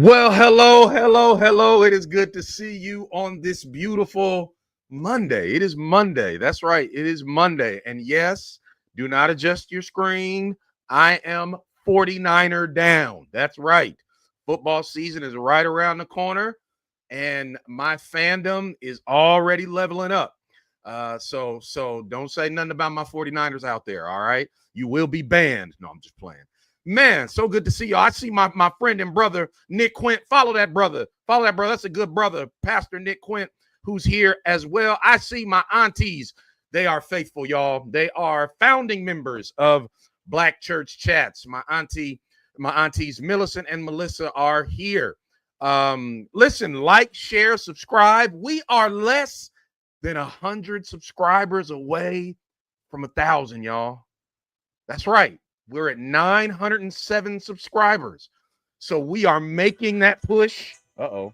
Well, hello. It is good to see you on this beautiful Monday. It is Monday. That's right. It is Monday. And yes, do not adjust your screen. I am 49er down. That's right. Football season is right around the corner, and my fandom is already leveling up. So don't say nothing about my 49ers out there. All right. You will be banned. No, I'm just playing. Man, so good to see you. I see my friend and brother, Nick Quint. Follow that brother. Follow that brother. That's a good brother, Pastor Nick Quint, who's here as well. I see my aunties. They are faithful, y'all. They are founding members of Black Church Chats. My aunties Millicent and Melissa are here. Listen, like, share, subscribe. We are less than 100 subscribers away from 1,000, y'all. That's right. We're at 907 subscribers. So we are making that push. Uh-oh.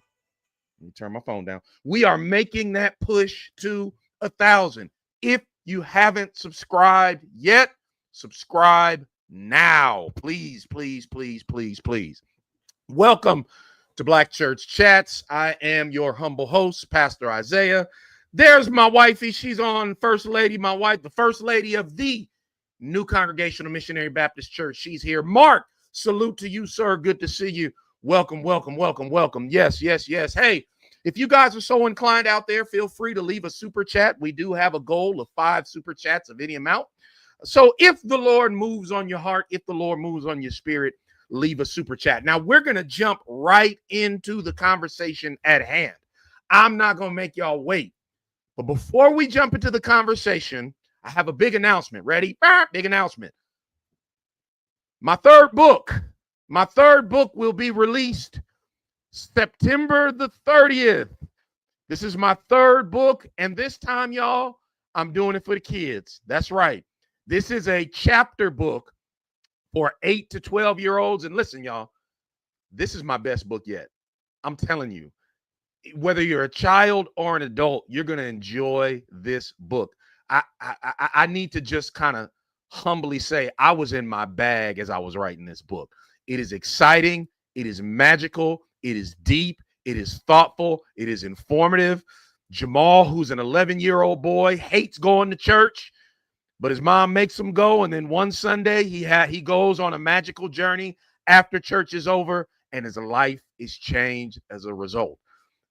Let me turn my phone down. We are making that push to 1,000. If you haven't subscribed yet, subscribe now. Please. Welcome to Black Church Chats. I am your humble host, Pastor Isaiah. There's my wifey. She's on First Lady, my wife, the First Lady of the New Congregational Missionary Baptist Church. She's here. Mark, salute to you, sir. Good to see you. Welcome. Yes. Hey, if you guys are so inclined out there, feel free to leave a super chat. We do have a goal of 5 super chats of any amount. So if the Lord moves on your heart, if the Lord moves on your spirit, leave a super chat. Now, we're going to jump right into the conversation at hand. I'm not going to make y'all wait. But before we jump into the conversation, I have a big announcement. Ready? Big announcement. My third book will be released September the 30th. This is my third book, and this time, y'all, I'm doing it for the kids. That's right. This is a chapter book for 8 to 12-year-olds. And listen, y'all, this is my best book yet. I'm telling you, whether you're a child or an adult, you're going to enjoy this book. I need to just kind of humbly say I was in my bag as I was writing this book. It is exciting. It is magical. It is deep. It is thoughtful. It is informative. Jamal, who's an 11-year-old boy, hates going to church, but his mom makes him go. And then one Sunday he goes on a magical journey after church is over, and his life is changed as a result.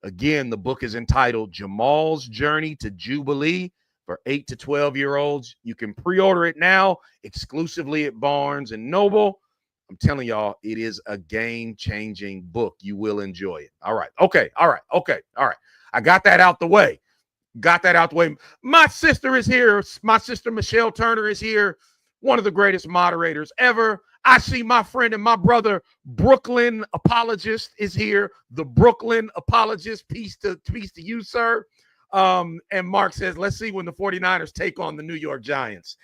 Again, the book is entitled Jamal's Journey to Jubilee. For 8 to 12-year-olds. You can pre-order it now exclusively at Barnes and Noble. I'm telling y'all, it is a game-changing book. You will enjoy it. All right. Okay. I got that out the way. My sister is here. My sister Michelle Turner is here. One of the greatest moderators ever. I see my friend and my brother, Brooklyn Apologist, is here. The Brooklyn Apologist. Peace to you, sir. And Mark says, let's see when the 49ers take on the New York Giants.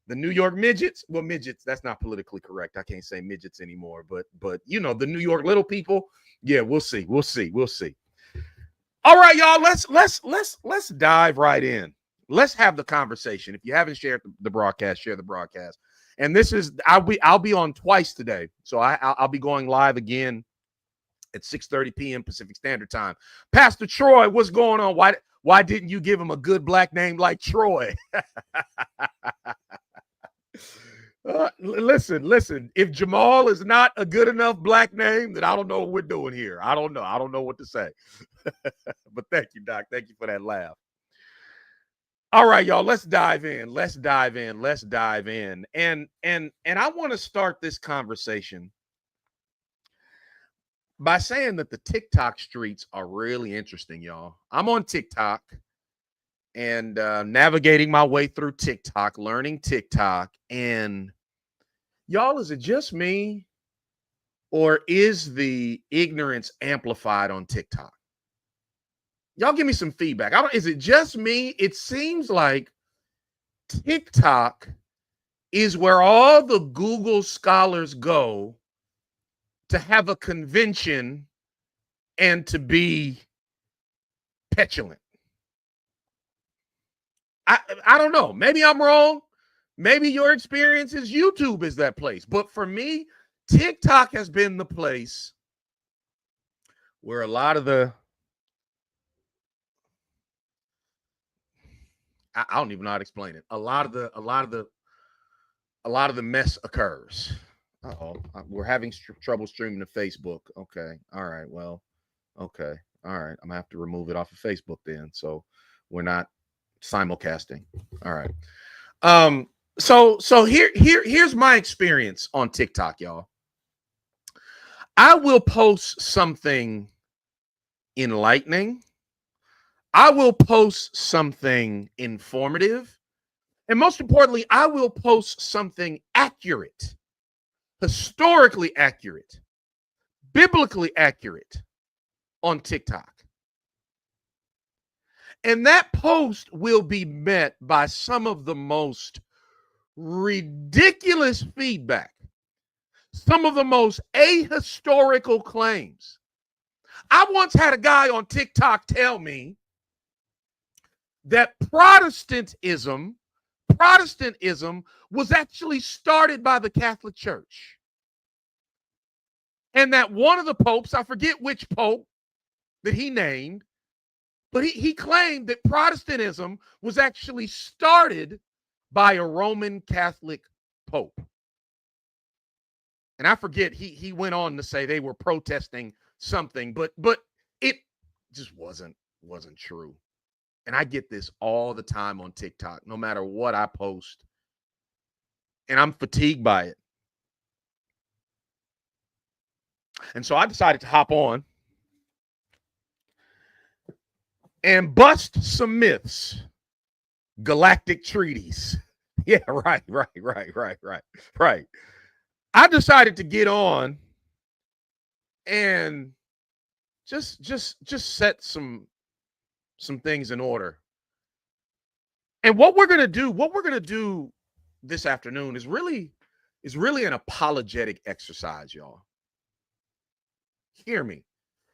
The New York Midgets. Well, midgets, that's not politically correct. I can't say midgets anymore, but you know, the New York little people. Yeah, we'll see. All right, y'all, let's dive right in. Let's have the conversation. If you haven't shared the broadcast, share the broadcast. And this is I'll be on twice today. So I'll be going live again at 6:30 p.m. Pacific Standard Time. Pastor Troy, what's going on? Why didn't you give him a good black name like Troy? Listen. If Jamal is not a good enough black name, then I don't know what we're doing here. I don't know what to say. But thank you, Doc. Thank you for that laugh. All right, y'all, let's dive in. And I want to start this conversation by saying that the TikTok streets are really interesting, y'all. I'm on TikTok and navigating my way through TikTok, learning TikTok. And y'all, is it just me or is the ignorance amplified on TikTok? Y'all give me some feedback. Is it just me? It seems like TikTok is where all the Google scholars go to have a convention and to be petulant. I don't know. Maybe I'm wrong. Maybe your experience is YouTube is that place. But for me, TikTok has been the place where a lot of the I don't even know how to explain it. A lot of the mess occurs. Uh-oh, we're having trouble streaming to Facebook. Okay, all right, well, okay, all right. I'm gonna have to remove it off of Facebook then, so we're not simulcasting. All right. So here's my experience on TikTok, y'all. I will post something enlightening. I will post something informative. And most importantly, I will post something accurate, historically accurate, biblically accurate on TikTok. And that post will be met by some of the most ridiculous feedback, some of the most ahistorical claims. I once had a guy on TikTok tell me that Protestantism was actually started by the Catholic Church. And that one of the popes, I forget which pope that he named, but he claimed that Protestantism was actually started by a Roman Catholic pope. And I forget, he went on to say they were protesting something, but it just wasn't true. And I get this all the time on TikTok, no matter what I post. And I'm fatigued by it. And so I decided to hop on and bust some myths, galactic treaties. Yeah, right. I decided to get on and just set some things in order. And what we're gonna do this afternoon is really an apologetic exercise, y'all. Hear me.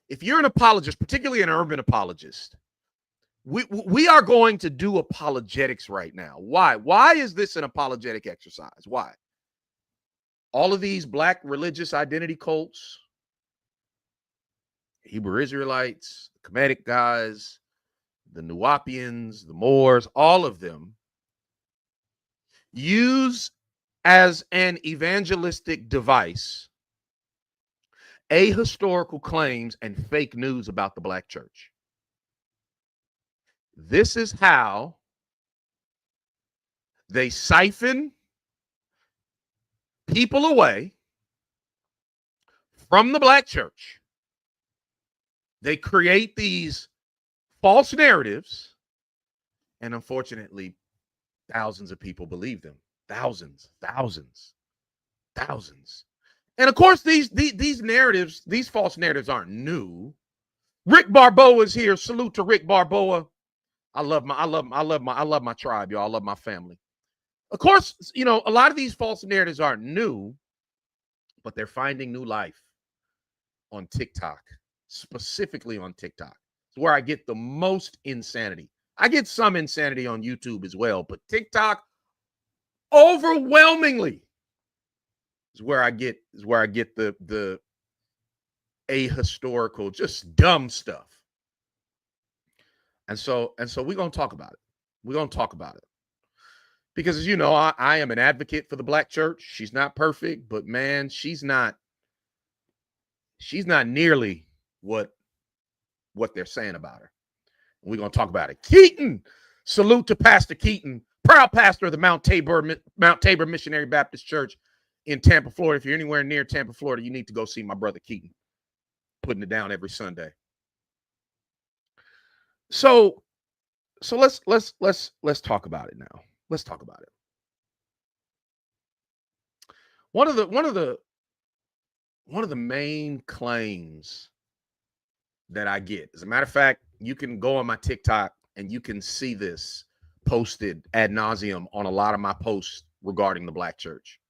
If you're an apologist, particularly an urban apologist, we are going to do apologetics right now. Why? Why is this an apologetic exercise? Why? All of these black religious identity cults, Hebrew Israelites, Kemetic guys, the Nuwapians, the Moors, all of them use as an evangelistic device ahistorical claims and fake news about the black church. This is how they siphon people away from the black church. They create these false narratives, and unfortunately, thousands of people believe them. Thousands. And of course, these narratives, these false narratives aren't new. Rick Barboa is here. Salute to Rick Barboa. I love my tribe, y'all. I love my family. Of course, you know, a lot of these false narratives aren't new, but they're finding new life on TikTok, specifically on TikTok. It's where I get the most insanity. I get some insanity on YouTube as well, but TikTok overwhelmingly is where I get the ahistorical, just dumb stuff. And so we're gonna talk about it. Because as you know, I am an advocate for the black church. She's not perfect, but man, she's not nearly what they're saying about her. And we're gonna talk about it. Keaton, salute to Pastor Keaton, proud pastor of the Mount Tabor Missionary Baptist Church in Tampa, Florida. If you're anywhere near Tampa, Florida, you need to go see my brother Keaton, putting it down every Sunday. So let's talk about it now. Let's talk about it. One of the main claims that I get, as a matter of fact, you can go on my TikTok and you can see this posted ad nauseum on a lot of my posts regarding the black church.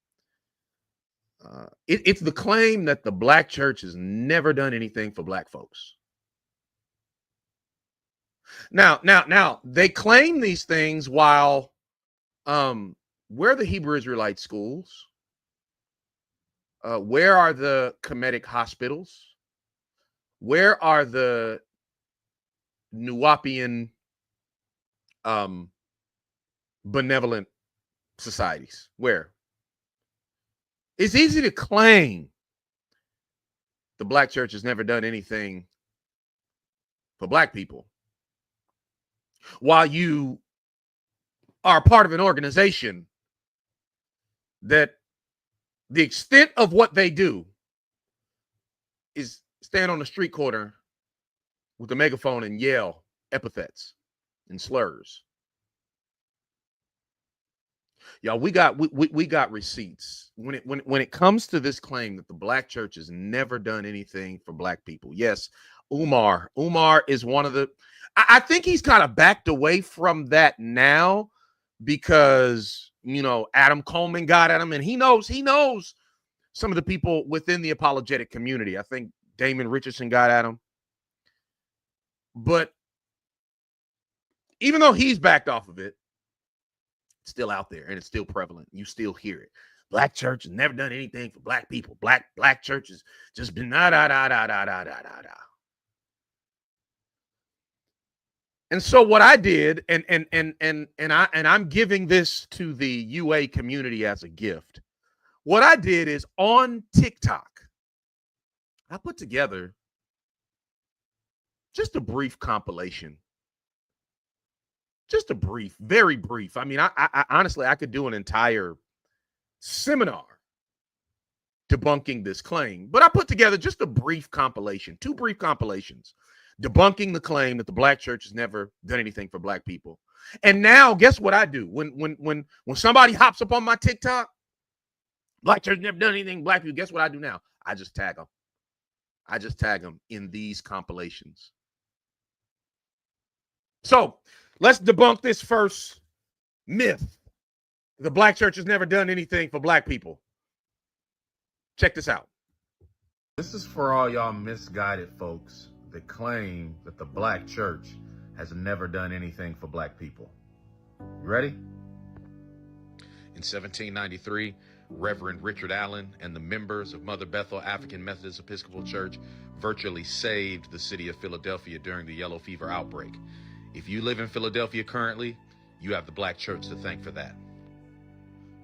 It's the claim that the black church has never done anything for black folks. Now they claim these things while where are the Hebrew Israelite schools? Where are the Kemetic hospitals? Where are the Nuwapian benevolent societies? Where? It's easy to claim the Black church has never done anything for Black people, while you are part of an organization that the extent of what they do is stand on the street corner with a megaphone and yell epithets and slurs. Y'all, we got receipts when it comes to this claim that the Black church has never done anything for Black people. Yes, Umar is one of the. I think he's kind of backed away from that now because Adam Coleman got at him, and he knows some of the people within the apologetic community. I think Damon Richardson got at him, but even though he's backed off of it, it's still out there and it's still prevalent. You still hear it. Black church has never done anything for Black people. Black church has just been da da da da da da da da. And so what I did, and I'm giving this to the UA community as a gift. What I did is on TikTok, I put together just a brief compilation. Just a brief, very brief. I mean, I honestly, I could do an entire seminar debunking this claim, but I put together just a brief compilation, 2 brief compilations, debunking the claim that the Black church has never done anything for Black people. And now, guess what I do? When somebody hops up on my TikTok, Black church never done anything for Black people, guess what I do now? I just tag them. I just tag them in these compilations. So let's debunk this first myth. The Black church has never done anything for Black people. Check this out. This is for all y'all misguided folks that claim that the Black church has never done anything for Black people. You ready? In 1793, Reverend Richard Allen and the members of Mother Bethel African Methodist Episcopal Church virtually saved the city of Philadelphia during the yellow fever outbreak. If you live in Philadelphia currently, you have the Black church to thank for that.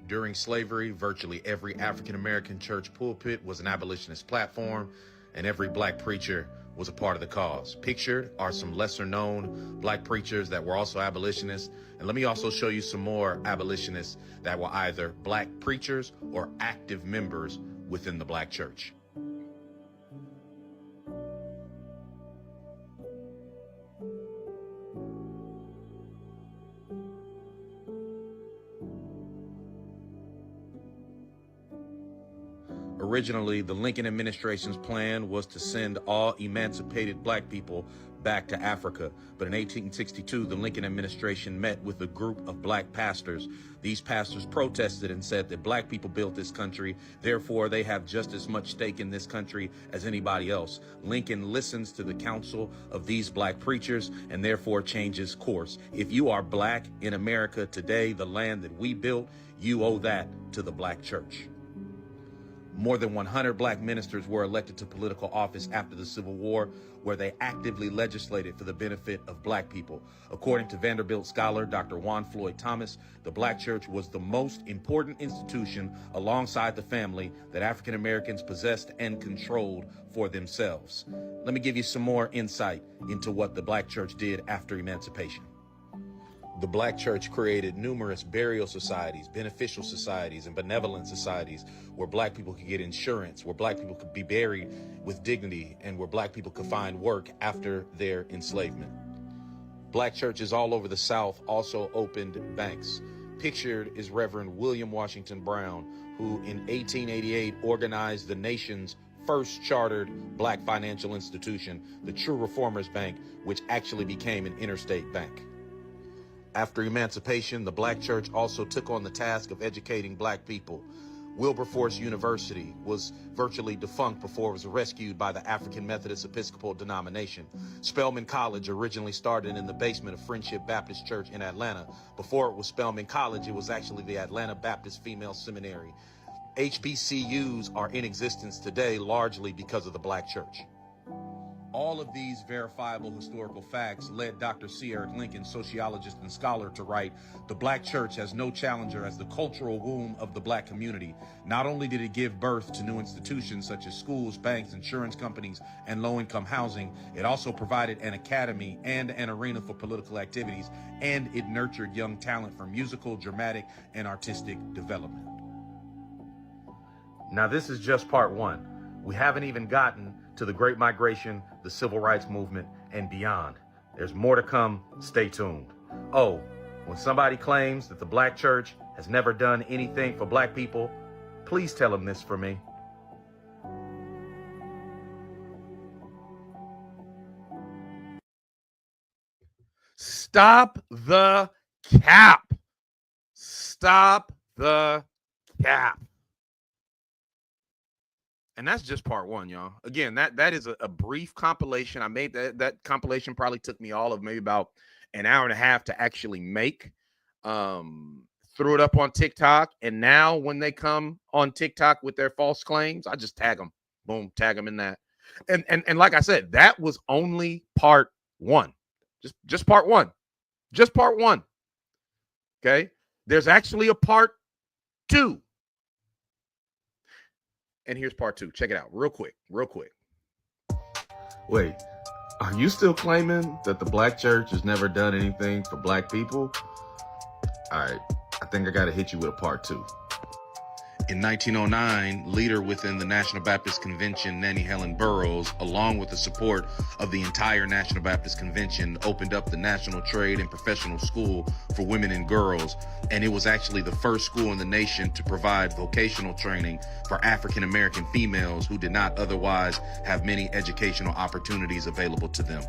During slavery, virtually every African-American church pulpit was an abolitionist platform, and every Black preacher was a part of the cause. Pictured are some lesser-known Black preachers that were also abolitionists, and let me also show you some more abolitionists that were either Black preachers or active members within the Black church. Originally, the Lincoln administration's plan was to send all emancipated Black people back to Africa. But in 1862, the Lincoln administration met with a group of Black pastors. These pastors protested and said that Black people built this country, therefore they have just as much stake in this country as anybody else. Lincoln listens to the counsel of these Black preachers and therefore changes course. If you are Black in America today, the land that we built, you owe that to the Black church. More than 100 Black ministers were elected to political office after the Civil War, where they actively legislated for the benefit of Black people. According to Vanderbilt scholar Dr. Juan Floyd Thomas, the Black church was the most important institution alongside the family that African Americans possessed and controlled for themselves. Let me give you some more insight into what the Black church did after emancipation. The Black church created numerous burial societies, beneficial societies, and benevolent societies where Black people could get insurance, where Black people could be buried with dignity, and where Black people could find work after their enslavement. Black churches all over the South also opened banks. Pictured is Reverend William Washington Brown, who in 1888 organized the nation's first chartered Black financial institution, the True Reformers Bank, which actually became an interstate bank. After emancipation, the Black church also took on the task of educating Black people. Wilberforce University was virtually defunct before it was rescued by the African Methodist Episcopal denomination. Spelman College originally started in the basement of Friendship Baptist Church in Atlanta. Before it was Spelman College, it was actually the Atlanta Baptist Female Seminary. HBCUs are in existence today largely because of the Black church. All of these verifiable historical facts led Dr. C. Eric Lincoln, sociologist and scholar, to write, "The Black Church has no challenger as the cultural womb of the Black community. Not only did it give birth to new institutions such as schools, banks, insurance companies, and low-income housing, it also provided an academy and an arena for political activities, and it nurtured young talent for musical, dramatic, and artistic development." Now, this is just part one. We haven't even gotten to the Great Migration, the Civil Rights Movement, and beyond. There's more to come. Stay tuned. Oh, when somebody claims that the Black Church has never done anything for Black people, please tell them this for me. Stop the cap. Stop the cap. And that's just part one, y'all. Again, that is a brief compilation. I made that compilation, probably took me all of maybe about an hour and a half to actually make. Threw it up on TikTok, and now when they come on TikTok with their false claims, I just tag them. Boom, tag them in that. And like I said, that was only part one. Just part one. Just part one. Okay? There's actually a part two. And here's part two. Check it out real quick. Wait, are you still claiming that the Black Church has never done anything for Black people? All right, I think I got to hit you with a part two. In 1909, leader within the National Baptist Convention, Nannie Helen Burroughs, along with the support of the entire National Baptist Convention, opened up the National Trade and Professional School for women and girls, and it was actually the first school in the nation to provide vocational training for African American females who did not otherwise have many educational opportunities available to them.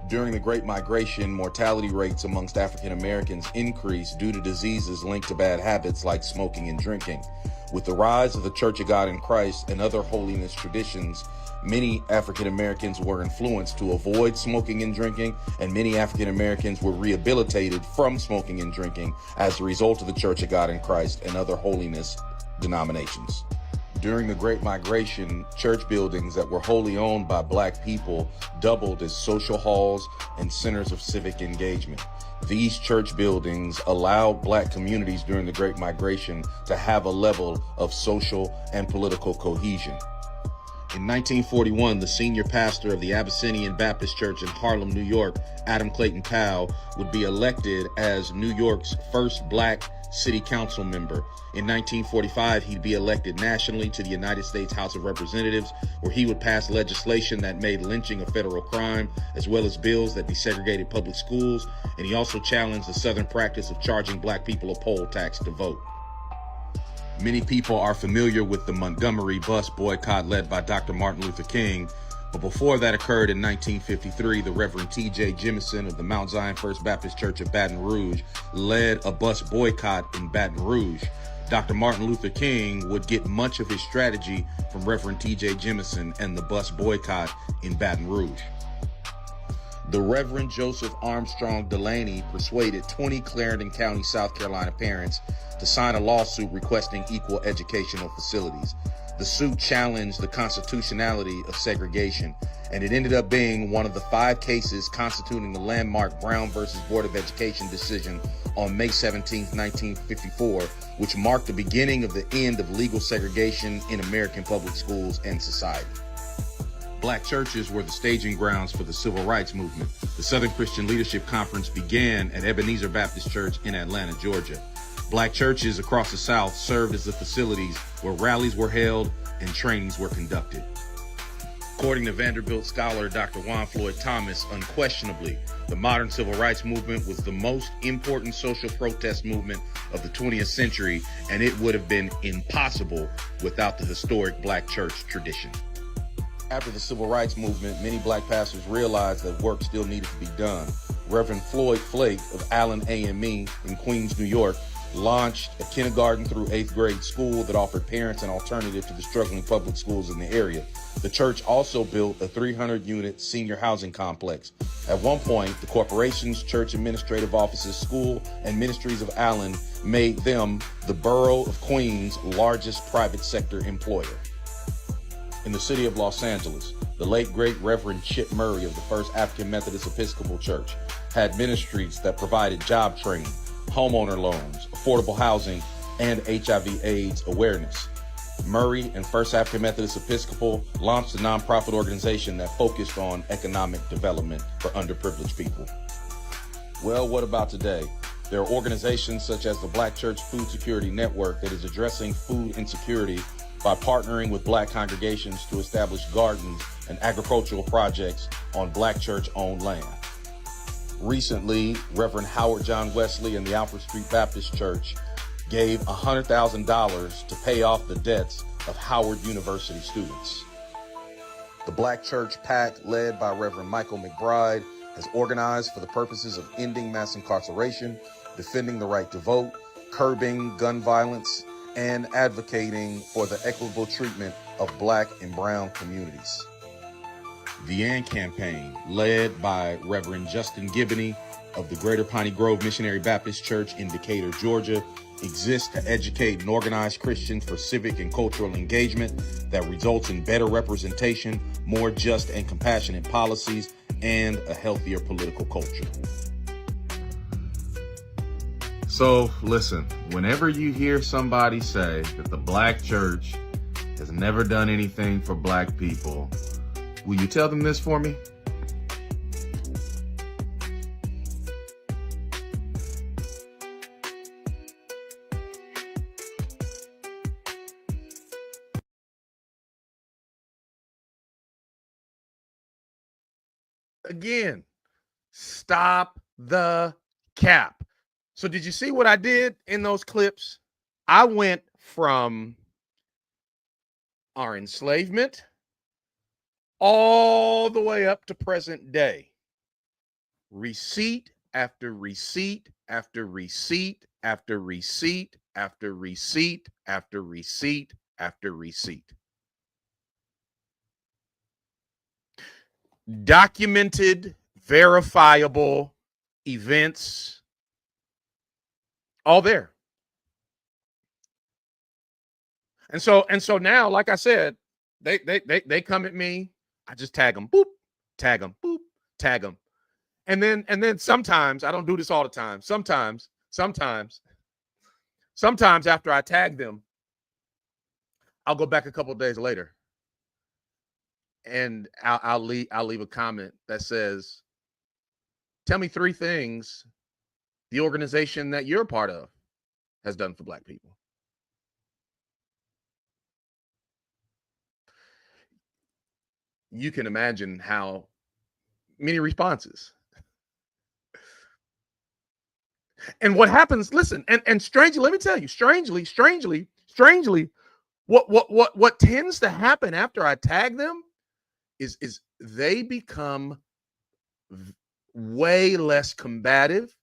During the Great Migration, mortality rates amongst African Americans increased due to diseases linked to bad habits like smoking and drinking. With the rise of the Church of God in Christ and other holiness traditions, many African Americans were influenced to avoid smoking and drinking, and many African Americans were rehabilitated from smoking and drinking as a result of the Church of God in Christ and other holiness denominations. During the Great Migration, church buildings that were wholly owned by Black people doubled as social halls and centers of civic engagement. These church buildings allowed Black communities during the Great Migration to have a level of social and political cohesion. In 1941, the senior pastor of the Abyssinian Baptist Church in Harlem, New York, Adam Clayton Powell, would be elected as New York's first Black city council member. In 1945, he'd be elected nationally to the United States House of Representatives, where he would pass legislation that made lynching a federal crime, as well as bills that desegregated public schools, and he also challenged the Southern practice of charging Black people a poll tax to vote. Many people are familiar with the Montgomery bus boycott led by Dr. Martin Luther King, but before that occurred in 1953, the Reverend T.J. Jemison of the Mount Zion First Baptist Church of Baton Rouge led a bus boycott in Baton Rouge. Dr. Martin Luther King would get much of his strategy from Reverend T.J. Jemison and the bus boycott in Baton Rouge. The Reverend Joseph Armstrong Delaney persuaded 20 Clarendon County, South Carolina parents to sign a lawsuit requesting equal educational facilities. The suit challenged the constitutionality of segregation, and it ended up being one of the 5 cases constituting the landmark Brown versus Board of Education decision on May 17, 1954, which marked the beginning of the end of legal segregation in American public schools and society. Black churches were the staging grounds for the Civil Rights Movement. The Southern Christian Leadership Conference began at Ebenezer Baptist Church in Atlanta, Georgia. Black churches across the South served as the facilities where rallies were held and trainings were conducted. According to Vanderbilt scholar Dr. Juan Floyd Thomas, unquestionably, the modern civil rights movement was the most important social protest movement of the 20th century, and it would have been impossible without the historic Black church tradition. After the civil rights movement, many Black pastors realized that work still needed to be done. Reverend Floyd Flake of Allen AME in Queens, New York, launched a kindergarten through 8th grade school that offered parents an alternative to the struggling public schools in the area. The church also built a 300-unit senior housing complex. At one point, the corporation's church administrative offices, school, and ministries of Allen made them the borough of Queens' largest private sector employer. In the city of Los Angeles, The late, great Reverend Chip Murray of the First African Methodist Episcopal Church had ministries that provided job training, homeowner loans, affordable housing, and HIV/AIDS awareness. Murray and First African Methodist Episcopal launched a nonprofit organization that focused on economic development for underprivileged people. Well, what about today? There are organizations such as the Black Church Food Security Network that is addressing food insecurity by partnering with Black congregations to establish gardens and agricultural projects on Black church-owned land. Recently, Reverend Howard John Wesley and the Alfred Street Baptist Church gave $100,000 to pay off the debts of Howard University students. The Black Church PAC, led by Reverend Michael McBride, has organized for the purposes of ending mass incarceration, defending the right to vote, curbing gun violence, and advocating for the equitable treatment of Black and Brown communities. The AND Campaign, led by Reverend Justin Giboney of the Greater Piney Grove Missionary Baptist Church in Decatur, Georgia, exists to educate and organize Christians for civic and cultural engagement that results in better representation, more just and compassionate policies, and a healthier political culture. So listen, whenever you hear somebody say that the Black church has never done anything for Black people, will you tell them this for me? Again, stop the cap. So did you see what I did in those clips? I went from our enslavement all the way up to present day. Receipt after receipt after receipt after receipt after receipt after receipt after receipt. Documented, verifiable events, all there. And so now, like I said, they come at me. I just tag them, boop, tag them, boop, tag them. And then sometimes, I don't do this all the time. Sometimes after I tag them, I'll go back a couple of days later and I'll leave a comment that says, tell me 3 things the organization that you're a part of has done for Black people. You can imagine how many responses. And what happens, listen, and strangely, let me tell you, strangely, what tends to happen after I tag them is they become way less combative.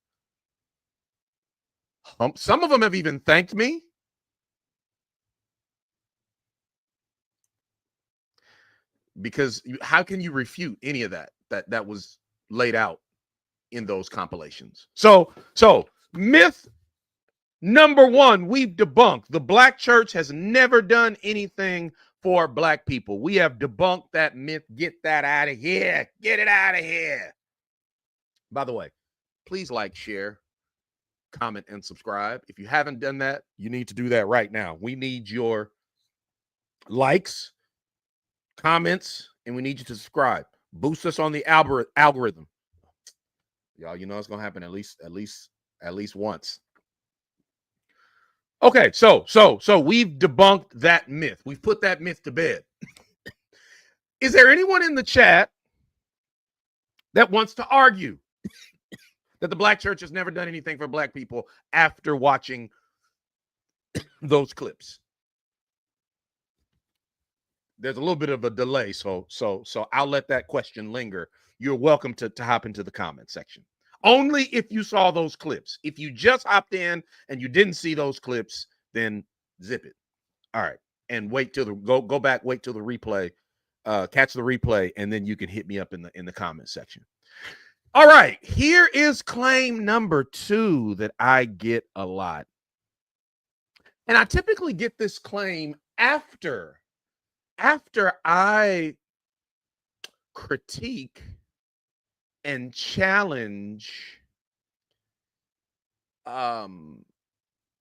Some of them have even thanked me. Because how can you refute any of that was laid out in those compilations? So myth number 1, we've debunked. The Black church has never done anything for Black people. We have debunked that myth. Get that out of here. Get it out of here. By the way, please like, share, comment, and subscribe. If you haven't done that, you need to do that right now. We need your likes, comments, and we need you to subscribe. Boost us on the algorithm. Y'all, you know it's gonna happen at least once. Okay, so we've debunked that myth. We've put that myth to bed. Is there anyone in the chat that wants to argue that the Black church has never done anything for Black people after watching those clips? There's a little bit of a delay, so I'll let that question linger. You're welcome to hop into the comment section. Only if you saw those clips. If you just hopped in and you didn't see those clips, then zip it. All right, and wait till go back. Wait till the replay, catch the replay, and then you can hit me up in the comment section. All right, here is claim number 2 that I get a lot, and I typically get this claim after I critique and challenge an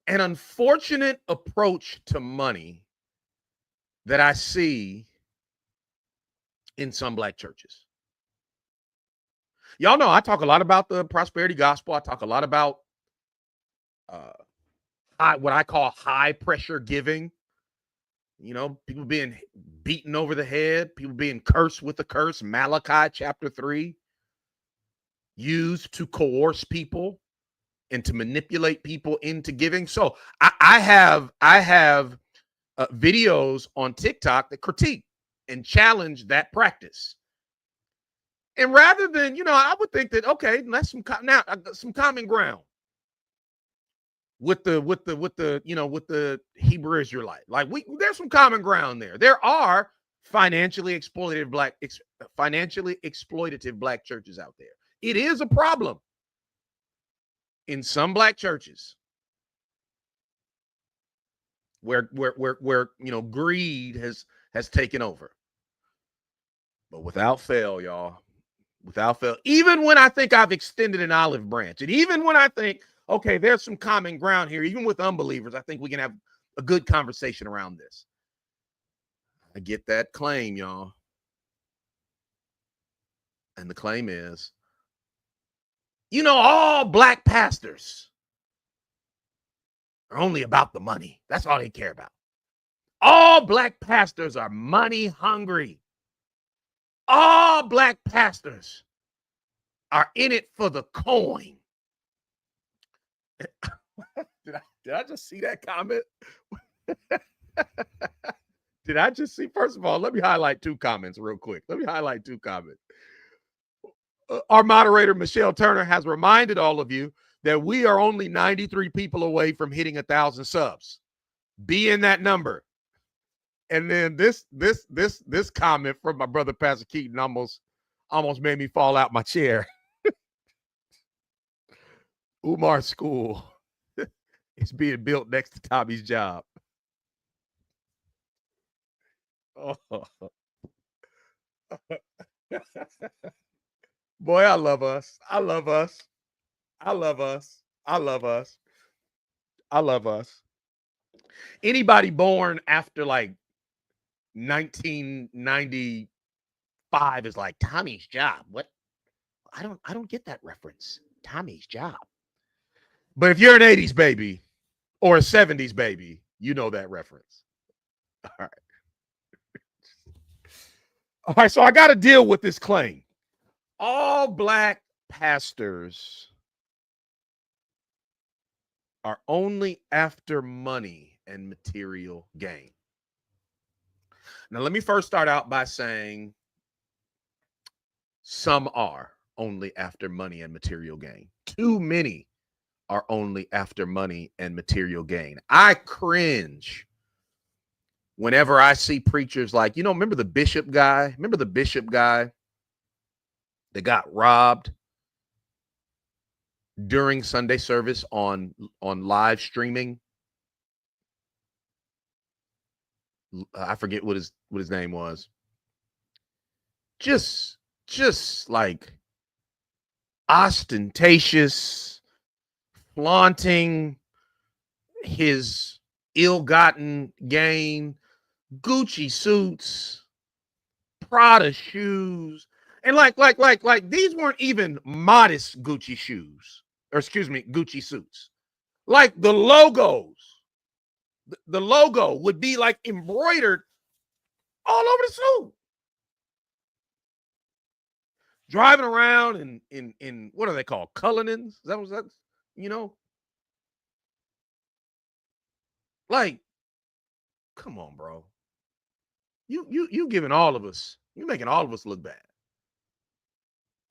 unfortunate approach to money that I see in some Black churches. Y'all know I talk a lot about the prosperity gospel. I talk a lot about what I call high pressure giving. You know, people being beaten over the head, people being cursed with a curse. Malachi chapter 3, used to coerce people and to manipulate people into giving. So I have videos on TikTok that critique and challenge that practice. And rather than, I would think that, okay, let's some common ground with the Hebrew Israelite. Like there's some common ground there. There are financially exploitative Black churches out there. It is a problem in some Black churches where greed has taken over. But without fail, y'all, without fail, even when I think I've extended an olive branch, and even when I think, okay, there's some common ground here, even with unbelievers, I think we can have a good conversation around this. I get that claim, y'all. And the claim is, all Black pastors are only about the money. That's all they care about. All Black pastors are money hungry. All Black pastors are in it for the coin. Did I just see that comment? Did I just see? First of all, let me highlight two comments real quick. Our moderator, Michelle Turner, has reminded all of you that we are only 93 people away from hitting 1,000 subs. Be in that number. And then this comment from my brother Pastor Keaton almost made me fall out my chair. Umar School is being built next to Tommy's job. Oh. Boy, I love us. I love us. I love us. I love us. I love us. Anybody born after like 1995 is like Tommy's job. What? I don't get that reference. Tommy's job. But if you're an 80s baby or a 70s baby, you know that reference. All right. All right, so I got to deal with this claim. All Black pastors are only after money and material gain. Now, let me first start out by saying some are only after money and material gain. Too many are only after money and material gain. I cringe whenever I see preachers like, remember the bishop guy? Remember the bishop guy that got robbed during Sunday service on live streaming? I forget what his name was. Just like ostentatious, flaunting his ill-gotten gain, Gucci suits, Prada shoes, and like these weren't even modest Gucci shoes, or excuse me, Gucci suits. Like the logo would be like embroidered all over the suit. Driving around in what are they called? Cullinans? Is that what that's, Like, come on, bro. You giving all of us, you making all of us look bad.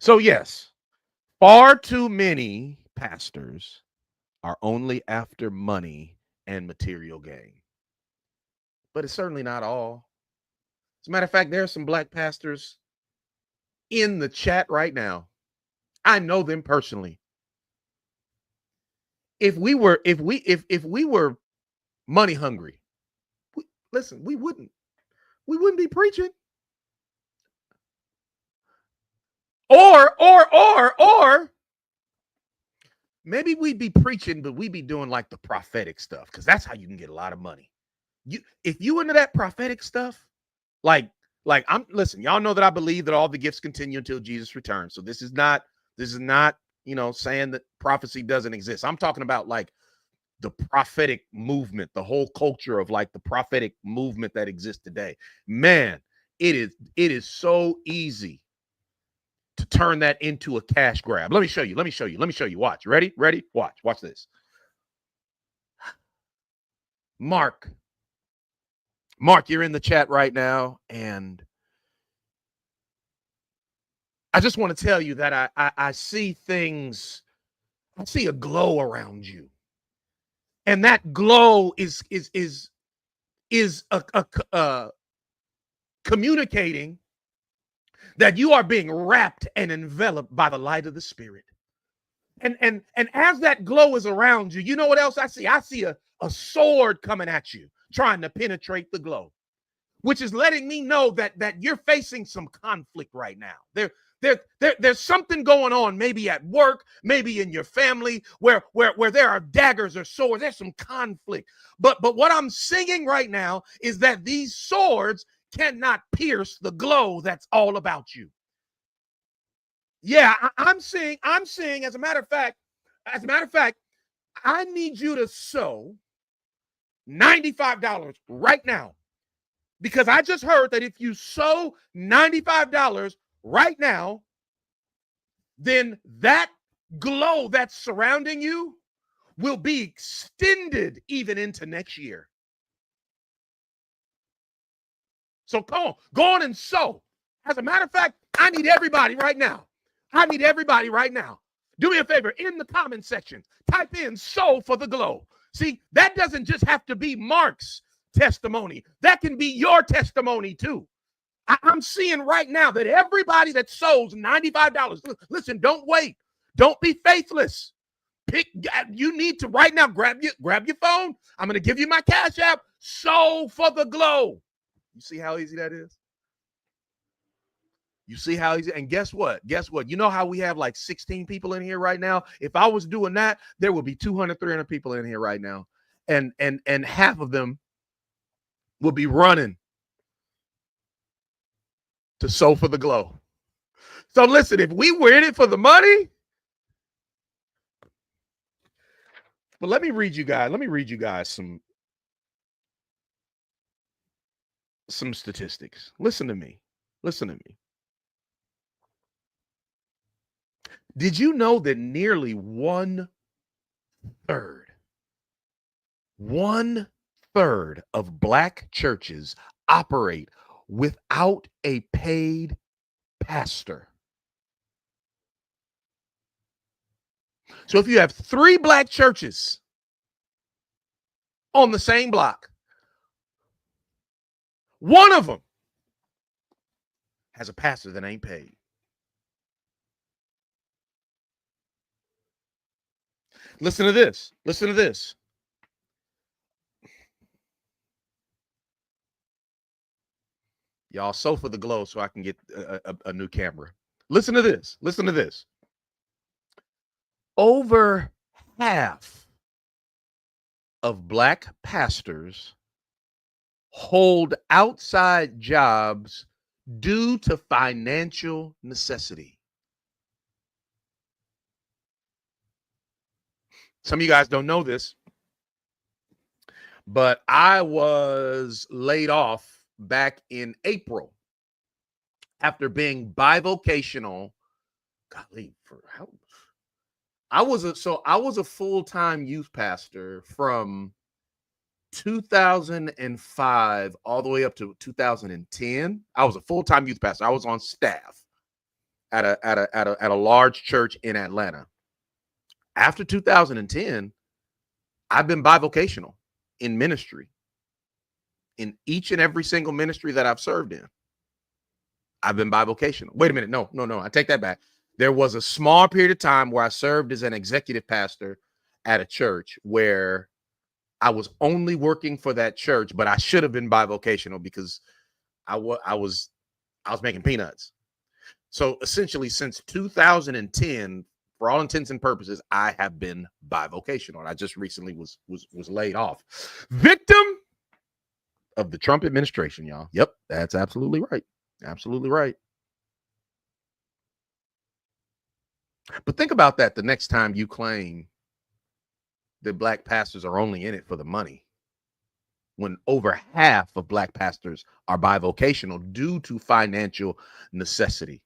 So yes, far too many pastors are only after money and material gain. But it's certainly not all. As a matter of fact, there are some Black pastors in the chat right now. I know them personally. If we were money hungry, we wouldn't be preaching. Or maybe we'd be preaching, but we'd be doing like the prophetic stuff, because that's how you can get a lot of money. If you into that prophetic stuff, like I'm listen, y'all know that I believe that all the gifts continue until Jesus returns. So this is not, saying that prophecy doesn't exist. I'm talking about like the prophetic movement, the whole culture of like the prophetic movement that exists today. Man, it is so easy to turn that into a cash grab. Let me show you. Watch. Ready? Watch this. Mark, you're in the chat right now, and I just want to tell you that I see things. I see a glow around you, and that glow is communicating that you are being wrapped and enveloped by the light of the Spirit. And as that glow is around you, you know what else I see? I see a sword coming at you, trying to penetrate the glow, which is letting me know that you're facing some conflict right now. There's something going on, maybe at work, maybe in your family, where there are daggers or swords. There's some conflict. But what I'm singing right now is that these swords cannot pierce the glow that's all about you. Yeah, I'm seeing, as a matter of fact, I need you to sow $95 right now, because I just heard that if you sow $95 right now, then that glow that's surrounding you will be extended even into next year. So go on and sow. As a matter of fact, I need everybody right now. Do me a favor, in the comment section, type in "sow for the glow." See, that doesn't just have to be Mark's testimony. That can be your testimony too. I'm seeing right now that everybody that sows $95, listen, don't wait. Don't be faithless. You need to right now grab your phone. I'm going to give you my Cash App. Sow for the glow. You see how easy that is? You see how easy? And guess what? You know how we have like 16 people in here right now? If I was doing that, there would be 200, 300 people in here right now. And half of them will be running to sow for the glow. So listen, if we were in it for the money, but let me read you guys some statistics. Listen to me. Did you know that nearly 1/3 of Black churches operate without a paid pastor? So if you have 3 Black churches on the same block, one of them has a pastor that ain't paid. Listen to this. Y'all, sow for the glow so I can get a new camera. Listen to this. Over half of Black pastors hold outside jobs due to financial necessity. Some of you guys don't know this, but I was laid off back in April after being bivocational. Golly, I was a full-time youth pastor from 2005 all the way up to 2010. I was a full-time youth pastor. I was on staff at a large church in Atlanta. After 2010, I've been bivocational in ministry. In each and every single ministry that I've served in, I've been bivocational. Wait a minute. No. I take that back. There was a small period of time where I served as an executive pastor at a church where I was only working for that church, but I should have been bivocational because I was making peanuts. So essentially, since 2010, for all intents and purposes, I have been bivocational. And I just recently was laid off. Victim of the Trump administration, y'all. Yep, that's absolutely right. Absolutely right. But think about that the next time you claim that black pastors are only in it for the money, when over half of black pastors are bivocational due to financial necessity.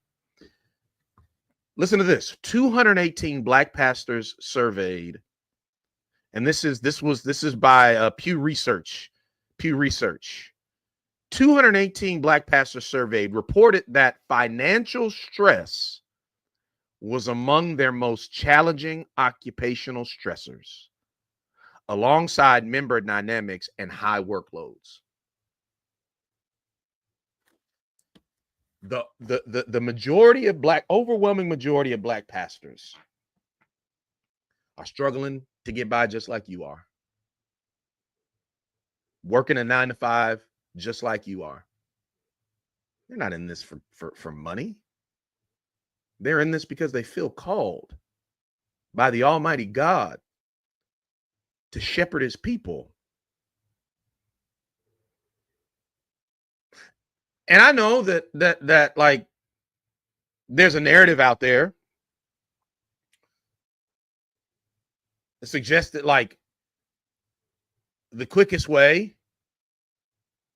Listen to this. 218 black pastors surveyed, and this is by Pew Research. 218 black pastors surveyed reported that financial stress was among their most challenging occupational stressors, alongside member dynamics and high workloads. The majority of overwhelming majority of black pastors are struggling to get by just like you are, working a 9-to-5 just like you are. They're not in this for money. They're in this because they feel called by the Almighty God to shepherd his people. And I know that like there's a narrative out there that suggests that like the quickest way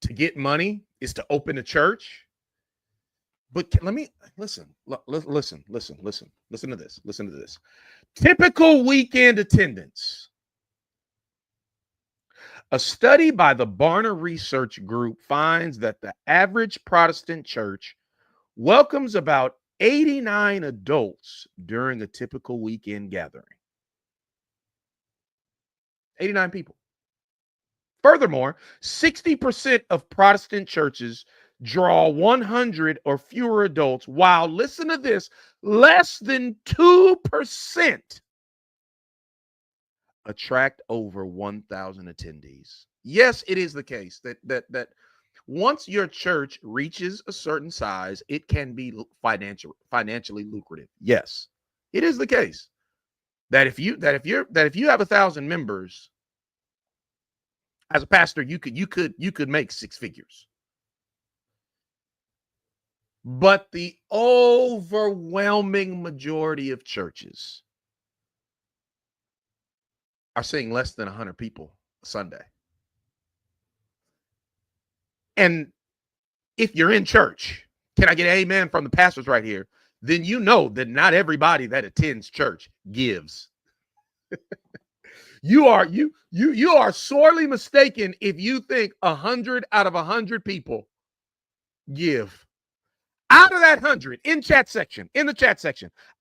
to get money is to open a church. But let me listen to this. Typical weekend attendance. A study by the Barna Research Group finds that the average Protestant church welcomes about 89 adults during a typical weekend gathering. 89 people. Furthermore, 60% of Protestant churches draw 100 or fewer adults, while, listen to this, less than 2% attract over 1,000 attendees. Yes, it is the case that once your church reaches a certain size, it can be financially lucrative. Yes, it is the case that if you have 1,000 members, as a pastor, you could make six figures. But the overwhelming majority of churches are seeing less than 100 people a Sunday. And if you're in church, can I get an amen from the pastors right here? Then you know that not everybody that attends church gives. You are sorely mistaken if you think 100 out of 100 people give. Out of that 100, in the chat section,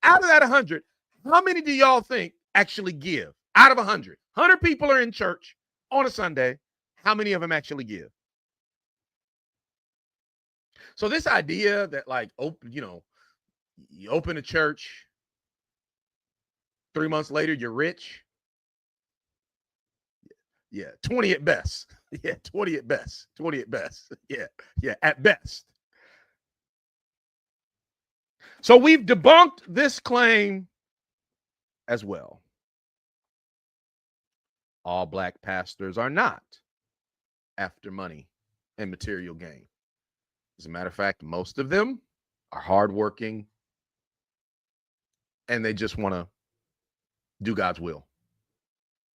out of that 100, how many do y'all think actually give? Out of 100 people are in church on a Sunday. How many of them actually give? So this idea that like, you open a church, 3 months later, you're rich. Yeah, 20 at best. Yeah, 20 at best. 20 at best. Yeah, at best. So we've debunked this claim as well. All black pastors are not after money and material gain. As a matter of fact, most of them are hardworking and they just want to do God's will.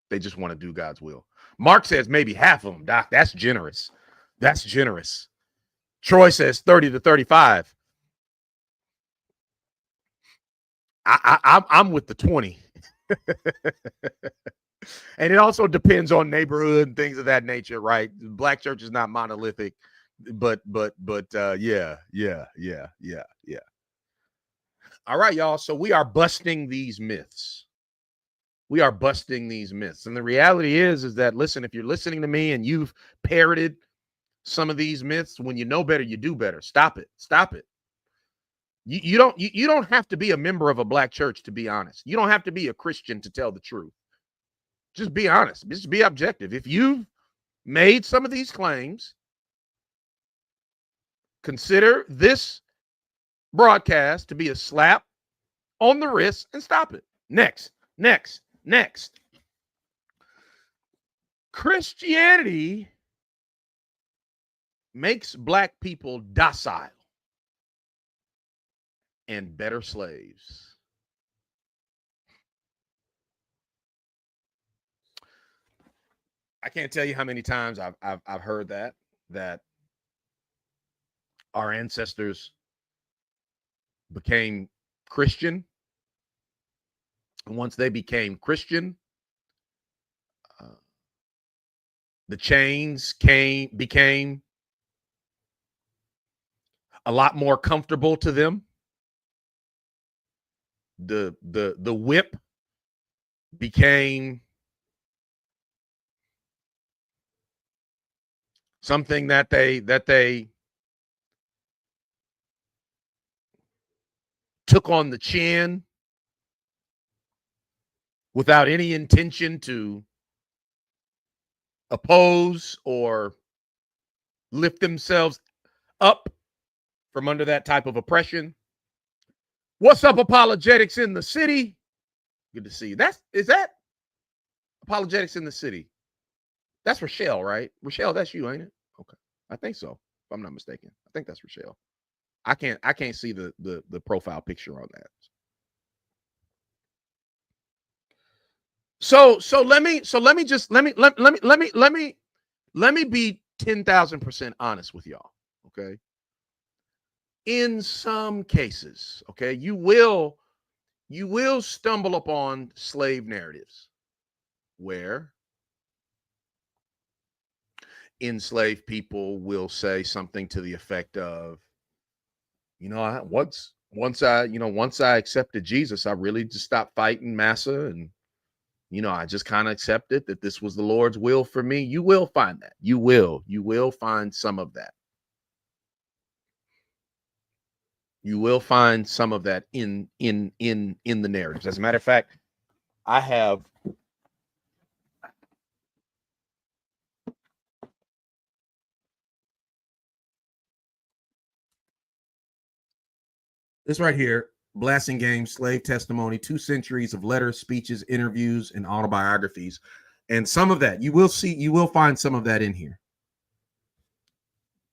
They just want to do God's will. Mark says maybe half of them, Doc. That's generous. That's generous. Troy says 30 to 35. I'm with the 20. And it also depends on neighborhood and things of that nature, right? Black church is not monolithic, but yeah. All right, y'all. So we are busting these myths. And the reality is that, listen, if you're listening to me and you've parroted some of these myths, when you know better, you do better. Stop it. You don't have to be a member of a black church to be honest. You don't have to be a Christian to tell the truth. Just be honest. Just be objective. If you've made some of these claims, consider this broadcast to be a slap on the wrist and stop it. Next. Christianity makes black people docile and better slaves. I can't tell you how many times I've heard that our ancestors became Christian. And once they became Christian, the chains became a lot more comfortable to them. The whip became something that they took on the chin without any intention to oppose or lift themselves up from under that type of oppression. What's up, apologetics in the city? Good to see you. Is that apologetics in the city? That's Rochelle, right? Rochelle, that's you, ain't it? Okay. I think so, if I'm not mistaken. I think that's Rochelle. I can't see the profile picture on that. So let me be 10,000% honest with y'all. Okay. In some cases, okay, you will stumble upon slave narratives where enslaved people will say something to the effect of, once I accepted Jesus, I really just stopped fighting massa, and I just kind of accepted that this was the Lord's will for me. You will find that. You will find some of that. You will find some of that in the narratives. As a matter of fact, I have this right here, Blasting Game, Slave Testimony, 2 centuries of letters, speeches, interviews, and autobiographies. And some of that, you will find some of that in here.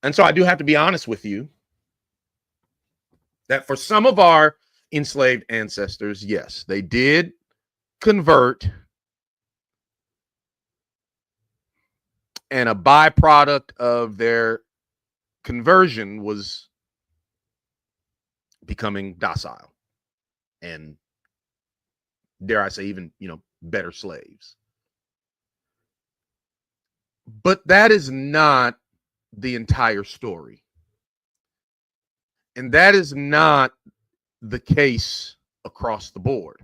And so I do have to be honest with you that for some of our enslaved ancestors, yes, they did convert, and a byproduct of their conversion was becoming docile and, dare I say, even better slaves. But that is not the entire story, and that is not the case across the board.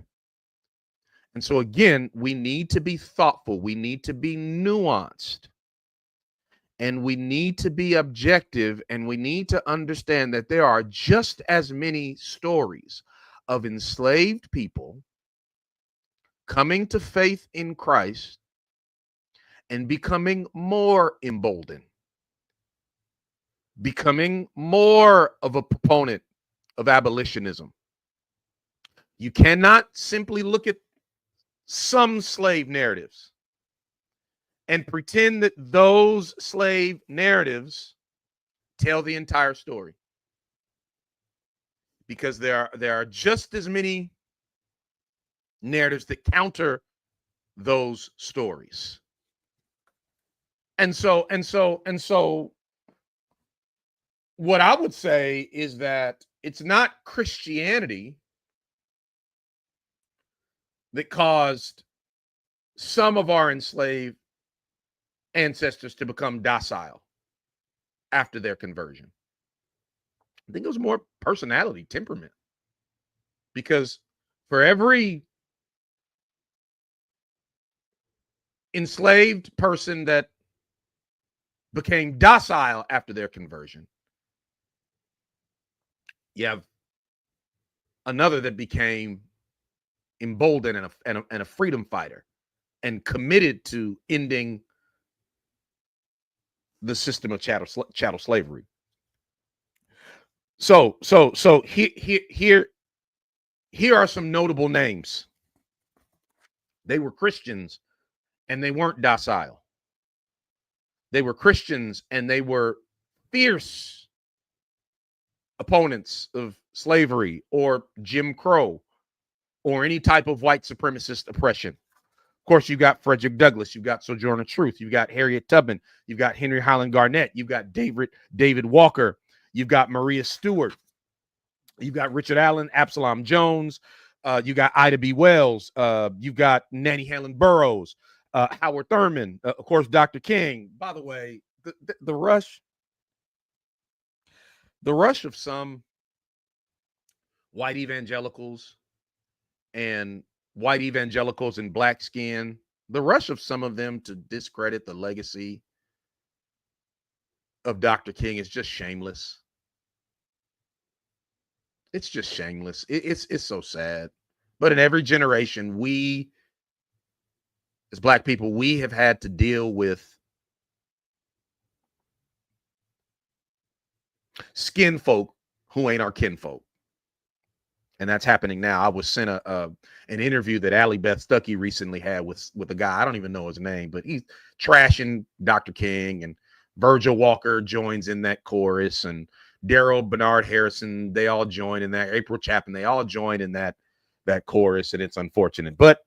And so again, we need to be thoughtful, we need to be nuanced, and we need to be objective, and we need to understand that there are just as many stories of enslaved people coming to faith in Christ and becoming more emboldened, becoming more of a proponent of abolitionism. You cannot simply look at some slave narratives and pretend that those slave narratives tell the entire story, because there are just as many narratives that counter those stories. And so what I would say is that it's not Christianity that caused some of our enslaved ancestors to become docile after their conversion. I think it was more personality, temperament. Because for every enslaved person that became docile after their conversion, you have another that became emboldened and a freedom fighter and committed to ending the system of chattel slavery. So here are some notable names. They were Christians and they weren't docile. They were Christians and they were fierce opponents of slavery or Jim Crow or any type of white supremacist oppression. Of course, you got Frederick Douglass, you've got Sojourner Truth, you've got Harriet Tubman, you've got Henry Highland Garnett, you've got David Walker, you've got Maria Stewart, you've got Richard Allen, Absalom Jones, you got Ida B. Wells, you've got Nannie Helen Burroughs, Howard Thurman, of course, Dr. King. By the way, the rush of some white evangelicals and white evangelicals in black skin, the rush of some of them to discredit the legacy of Dr. King is just shameless. It's just shameless. It's so sad. But in every generation, we, as black people, we have had to deal with skin folk who ain't our kinfolk. And that's happening now. I was sent an interview that Allie Beth Stuckey recently had with a guy. I don't even know his name, but he's trashing Dr. King, and Virgil Walker joins in that chorus, and Daryl Bernard Harrison, they all join in that. April Chapman, they all join in that chorus, and it's unfortunate. But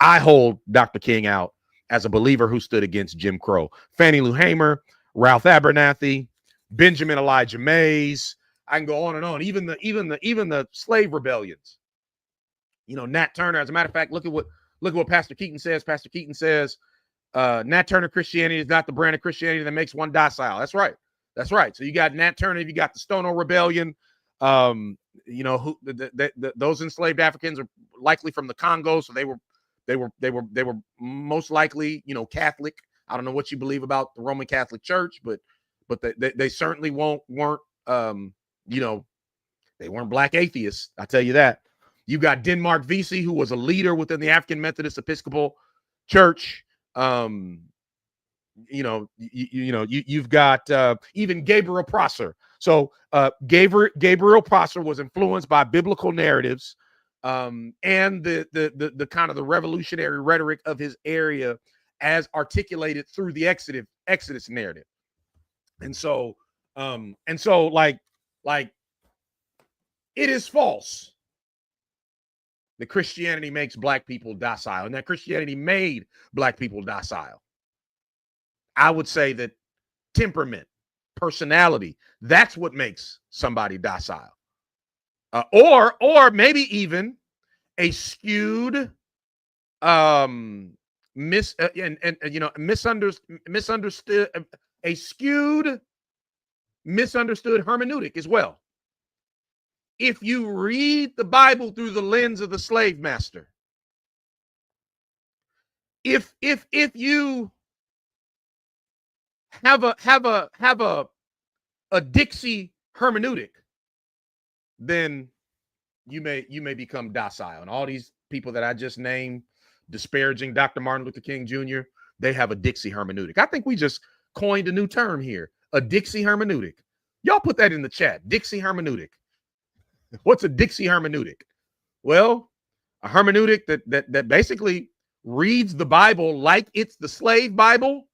I hold Dr. King out as a believer who stood against Jim Crow. Fannie Lou Hamer, Ralph Abernathy, Benjamin Elijah Mays. I can go on and on. Even the slave rebellions. You know, Nat Turner. As a matter of fact, look at what Pastor Keaton says. Pastor Keaton says, Nat Turner Christianity is not the brand of Christianity that makes one docile. That's right. That's right. So you got Nat Turner. You got the Stono Rebellion. You know, who those enslaved Africans are likely from the Congo, so they were most likely, you know, Catholic. I don't know what you believe about the Roman Catholic Church, but they certainly weren't. You know, they weren't black atheists. I tell you that. You got Denmark Vesey, who was a leader within the African Methodist Episcopal Church. You know, you've got even Gabriel Prosser. So Gabriel Prosser was influenced by biblical narratives and the kind of the revolutionary rhetoric of his area as articulated through the Exodus narrative. And so like it is false that Christianity makes black people docile, and that Christianity made black people docile. I would say that temperament, personality, that's what makes somebody docile. Or maybe even a skewed misunderstood hermeneutic as well. If you read the Bible through the lens of the slave master, if you have a Dixie hermeneutic, then you may become docile. And all these people that I just named, disparaging Dr. Martin Luther King Jr., they have a Dixie hermeneutic. I think we just coined a new term here, a Dixie hermeneutic. Y'all put that in the chat, Dixie hermeneutic. What's a Dixie hermeneutic? Well, a hermeneutic that basically reads the Bible like it's the slave Bible,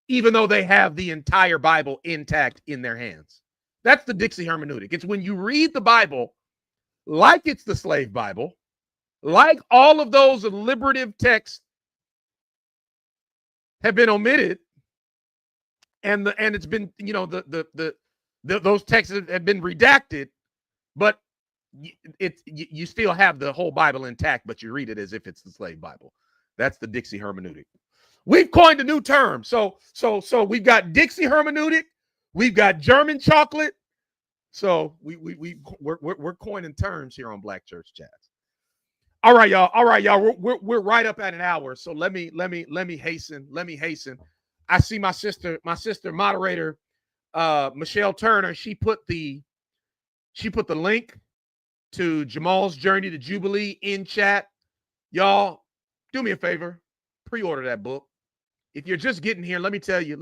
even though they have the entire Bible intact in their hands. That's the Dixie hermeneutic. It's when you read the Bible like it's the slave Bible, like all of those alliterative texts have been omitted, and it's been, you know, those texts have been redacted, but you still have the whole Bible intact, but you read it as if it's the slave Bible. That's the Dixie hermeneutic. We've coined a new term. So we've got Dixie hermeneutic, we've got German chocolate. So we're coining terms here on Black Church Chats. All right, y'all. We're right up at an hour. So let me hasten. I see my sister moderator, Michelle Turner. She put the link to Jamal's Journey to Jubilee in chat. Y'all, do me a favor, pre-order that book. If you're just getting here, let me tell you.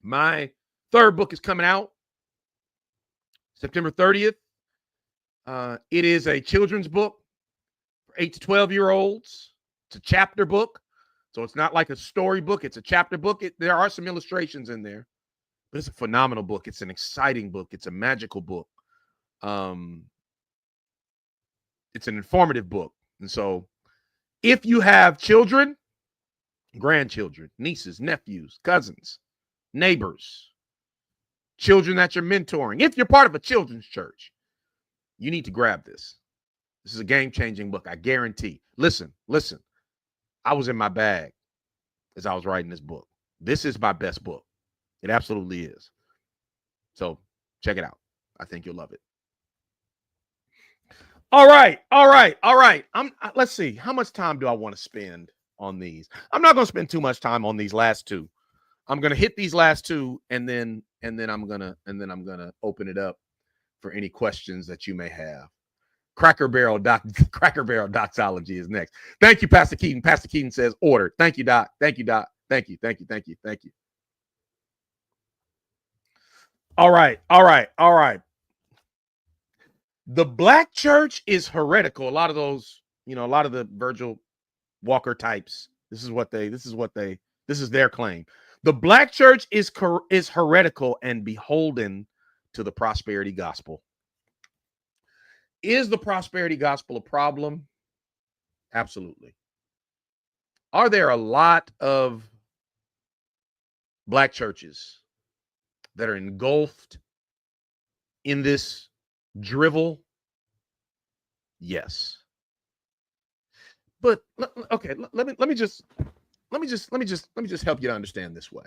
My third book is coming out. September 30th. It is a children's book for 8 to 12-year-olds. It's a chapter book. So it's not like a story book. It's a chapter book. There are some illustrations in there, but it's a phenomenal book. It's an exciting book. It's a magical book. It's an informative book. And so if you have children, grandchildren, nieces, nephews, cousins, neighbors, children that you're mentoring, if you're part of a children's church, you need to grab this. This is a game-changing book, I guarantee. Listen. I was in my bag as I was writing this book. This is my best book. It absolutely is. So check it out. I think you'll love it. All right. Let's see. How much time do I want to spend on these? I'm not going to spend too much time on these last two. I'm going to hit these last two, and then I'm going to open it up for any questions that you may have. Cracker Barrel doxology is next. Thank you, Pastor Keaton. Pastor Keaton says order. Thank you, Doc. Thank you. All right. The black church is heretical. A lot of the Virgil Walker types. This is their claim. The black church is heretical and beholden to the prosperity gospel. Is the prosperity gospel a problem? Absolutely. Are there a lot of black churches that are engulfed in this drivel? Yes. But okay, let me just help you to understand this way.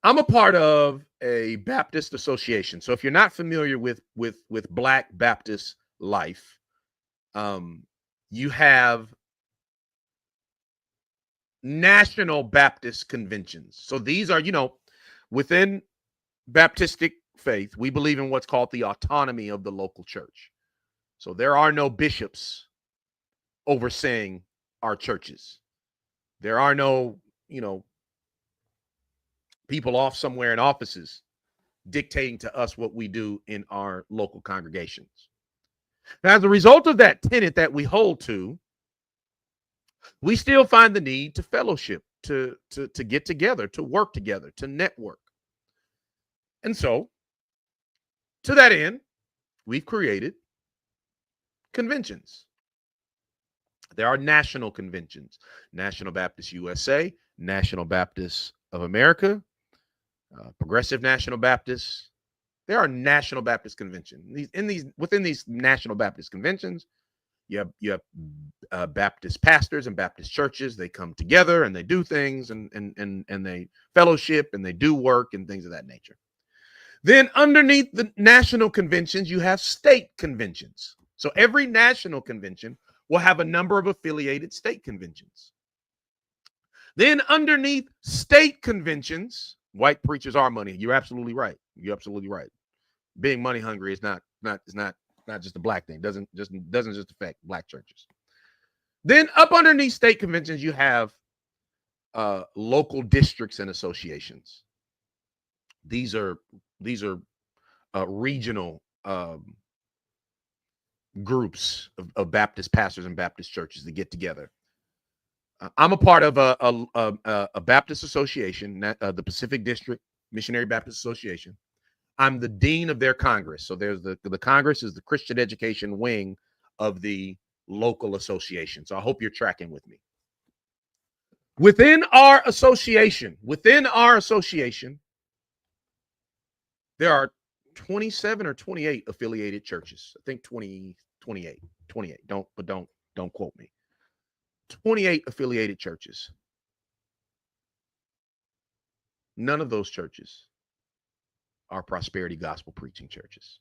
I'm a part of a Baptist association. So if you're not familiar with Black Baptist life, you have national Baptist conventions. So these are, within Baptistic faith, we believe in what's called the autonomy of the local church. So there are no bishops overseeing our churches. There are no, people off somewhere in offices dictating to us what we do in our local congregations. Now, as a result of that tenet that we hold to, we still find the need to fellowship, to get together, to work together, to network. And so, to that end, we've created conventions. There are national conventions: National Baptist USA, National Baptist of America, Progressive National Baptist. There are National Baptist conventions. Within these National Baptist conventions, you have Baptist pastors and Baptist churches. They come together and they do things and they fellowship and they do work and things of that nature. Then underneath the national conventions, you have state conventions. So every national convention will have a number of affiliated state conventions. Then underneath state conventions, white preachers are money. You're absolutely right. Being money hungry is not just a black thing. Doesn't just affect black churches. Then up underneath state conventions, you have local districts and associations. These are regional groups of Baptist pastors and Baptist churches that get together. I'm a part of a Baptist association, the Pacific District Missionary Baptist Association. I'm the dean of their Congress. So there's the Congress is the Christian education wing of the local association. So I hope you're tracking with me. Within our association, there are 27 or 28 affiliated churches. I think 28. Don't quote me. 28 affiliated churches. None of those churches are prosperity gospel preaching churches.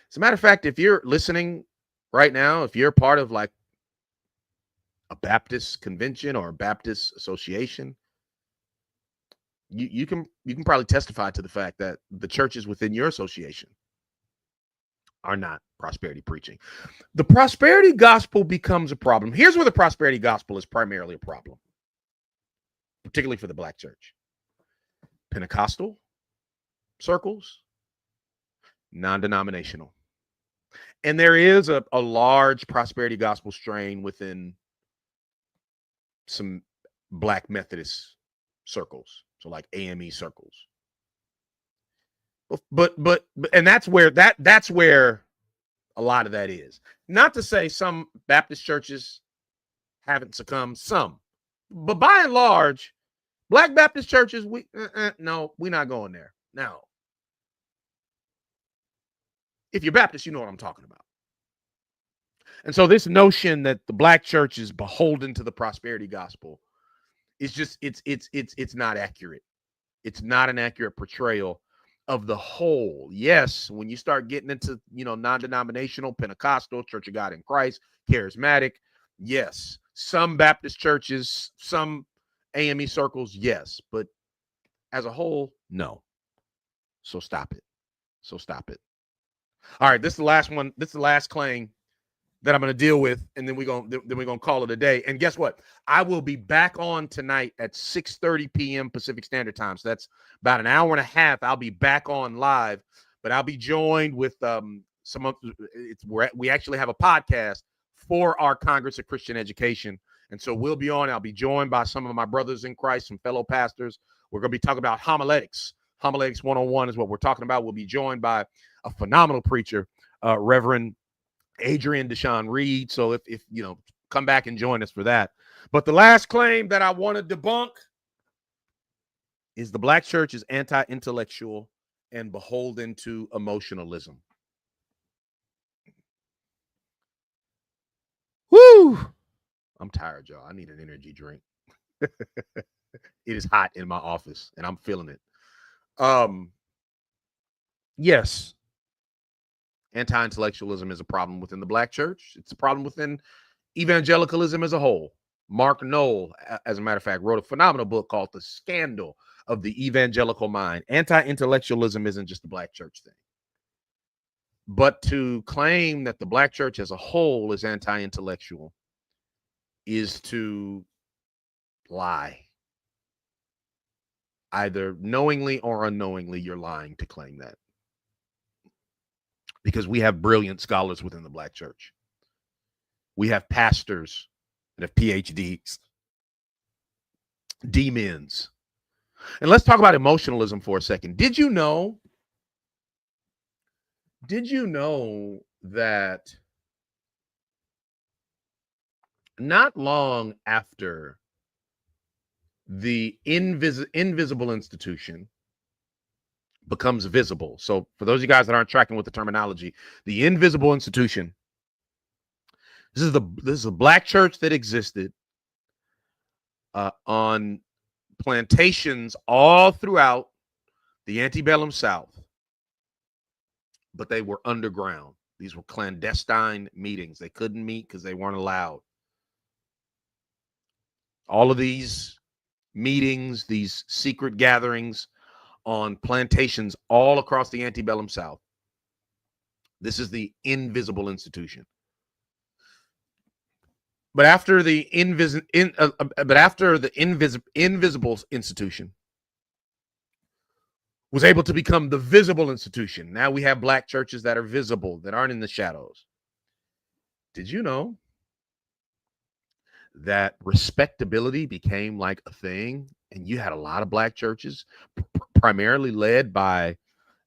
As a matter of fact, if you're listening right now, if you're part of like a Baptist convention or a Baptist association, you can probably testify to the fact that the churches within your association are not prosperity preaching. The prosperity gospel becomes a problem. Here's where the prosperity gospel is primarily a problem, particularly for the black church. Pentecostal circles, non-denominational. And there is a large prosperity gospel strain within some Black Methodist circles, so like AME circles. But and that's where a lot of that is. Not to say some Baptist churches haven't succumbed, some, but by and large, Black Baptist churches, no, we're not going there. Now, if you're Baptist, you know what I'm talking about. And so this notion that the Black church is beholden to the prosperity gospel is just it's not accurate. It's not an accurate portrayal of the whole. Yes, when you start getting into, non-denominational, Pentecostal, Church of God in Christ, charismatic, yes. Some Baptist churches, some AME circles, yes. But as a whole, no. So stop it. All right, this is the last one. This is the last claim that I'm going to deal with, and then we're gonna call it a day. And guess what? I will be back on tonight at 6:30 p.m. Pacific Standard Time. So that's about an hour and a half. I'll be back on live, but I'll be joined with we actually have a podcast for our Congress of Christian Education, and so we'll be on. I'll be joined by some of my brothers in Christ, some fellow pastors. We're going to be talking about homiletics. Homiletics 101 is what we're talking about. We'll be joined by a phenomenal preacher, Reverend Adrian Deshaun Reed. So if come back and join us for that. But the last claim that I want to debunk is the Black church is anti-intellectual and beholden to emotionalism. Woo! I'm tired, y'all. I need an energy drink. It is hot in my office and I'm feeling it. Yes. Anti-intellectualism is a problem within the Black church. It's a problem within evangelicalism as a whole. Mark Knoll, as a matter of fact, wrote a phenomenal book called The Scandal of the Evangelical Mind. Anti-intellectualism isn't just a Black church thing. But to claim that the Black church as a whole is anti-intellectual is to lie. Either knowingly or unknowingly, you're lying to claim that. Because we have brilliant scholars within the Black church. We have pastors that have PhDs, D-Mins. And let's talk about emotionalism for a second. Did you know that not long after the invisible institution becomes visible. So for those of you guys that aren't tracking with the terminology, the invisible institution, this is a Black church that existed on plantations all throughout the antebellum South, but they were underground. These were clandestine meetings. They couldn't meet because they weren't allowed. All of these meetings, these secret gatherings on plantations all across the antebellum South. This is the invisible institution. But after the invisible institution was able to become the visible institution, now we have Black churches that are visible, that aren't in the shadows. Did you know that respectability became like a thing? And you had a lot of Black churches, primarily led by,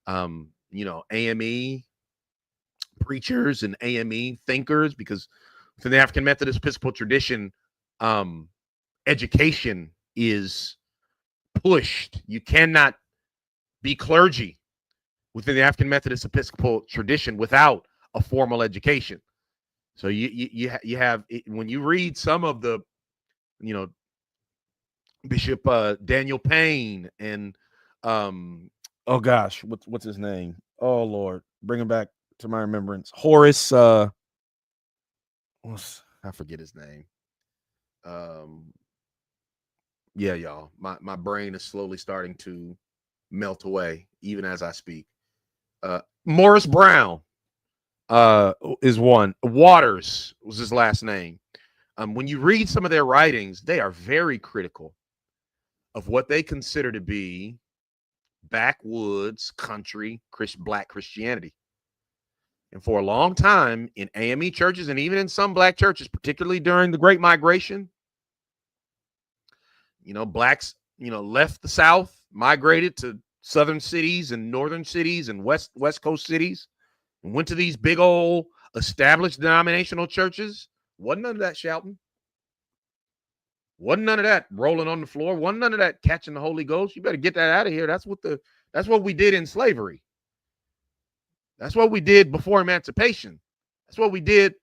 AME preachers and AME thinkers, because within the African Methodist Episcopal tradition, education is pushed. You cannot be clergy within the African Methodist Episcopal tradition without a formal education. So you have, when you read some of the, Bishop Daniel Payne and oh gosh, what's his name? Oh Lord, bring him back to my remembrance. Horace, I forget his name. Yeah, y'all, my brain is slowly starting to melt away even as I speak. Morris Brown is one. Waters was his last name. When you read some of their writings, they are very critical of what they consider to be backwoods country black Christianity. And for a long time in AME churches and even in some black churches, particularly during the Great Migration, blacks, left the South, migrated to southern cities and northern cities and West Coast cities, and went to these big old established denominational churches. Wasn't none of that shouting. Wasn't none of that rolling on the floor. Wasn't none of that catching the Holy Ghost. You better get that out of here. That's what we did in slavery. That's what we did before emancipation. That's what we did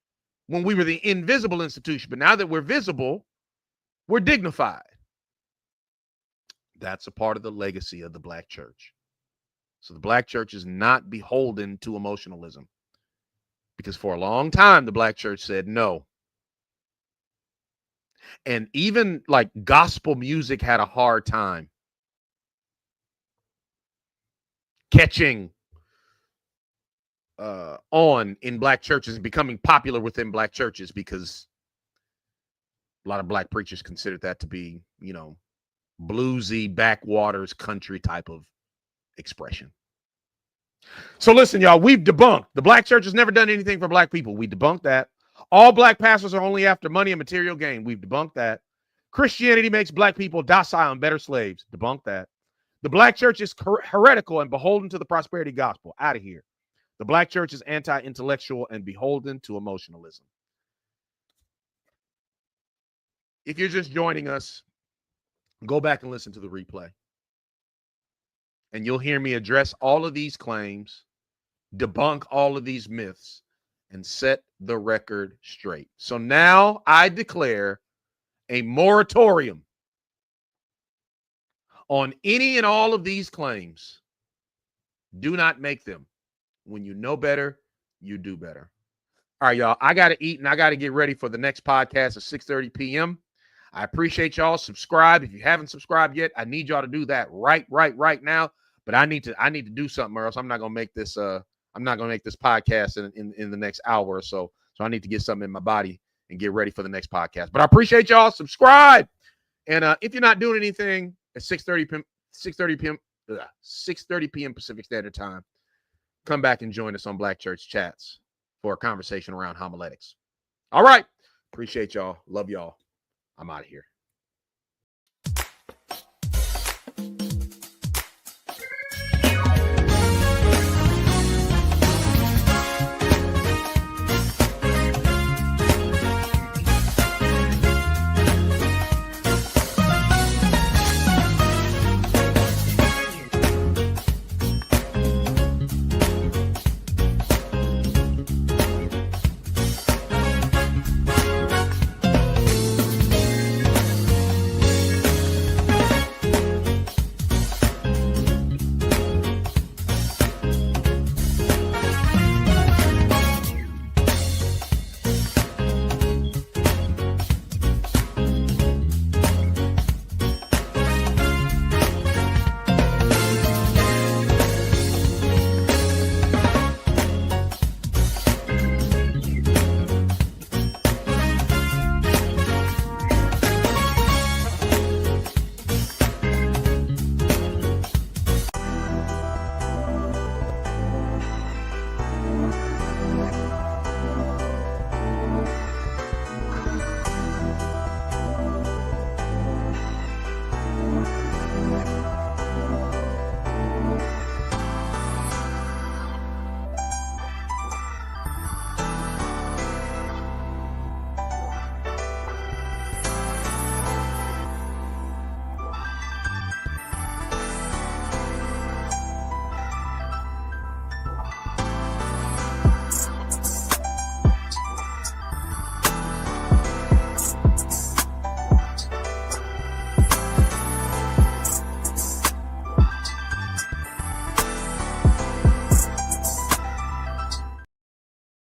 when we were the invisible institution. But now that we're visible, we're dignified. That's a part of the legacy of the black church. So the black church is not beholden to emotionalism, because for a long time, the black church said no. And even like gospel music had a hard time catching on in black churches and becoming popular within black churches, because a lot of black preachers considered that to be, bluesy backwaters country type of expression. So listen, y'all, we've debunked the black church has never done anything for black people. We debunked that. All black pastors are only after money and material gain. We've debunked that. Christianity makes black people docile and better slaves. Debunked that. The black church is heretical and beholden to the prosperity gospel. Out of here. The black church is anti-intellectual and beholden to emotionalism. If you're just joining us, go back and listen to the replay. And you'll hear me address all of these claims, debunk all of these myths, and set the record straight. So now I declare a moratorium on any and all of these claims. Do not make them. When you know better, you do better. All right, y'all. I got to eat and I got to get ready for the next podcast at 6:30 p.m. I appreciate y'all. Subscribe. If you haven't subscribed yet, I need y'all to do that right now. But I need to do something, or else I'm not gonna make this podcast in the next hour or so. So I need to get something in my body and get ready for the next podcast. But I appreciate y'all. Subscribe. And if you're not doing anything at 6:30 p.m. Pacific Standard Time, come back and join us on Black Church Chats for a conversation around homiletics. All right. Appreciate y'all. Love y'all. I'm out of here.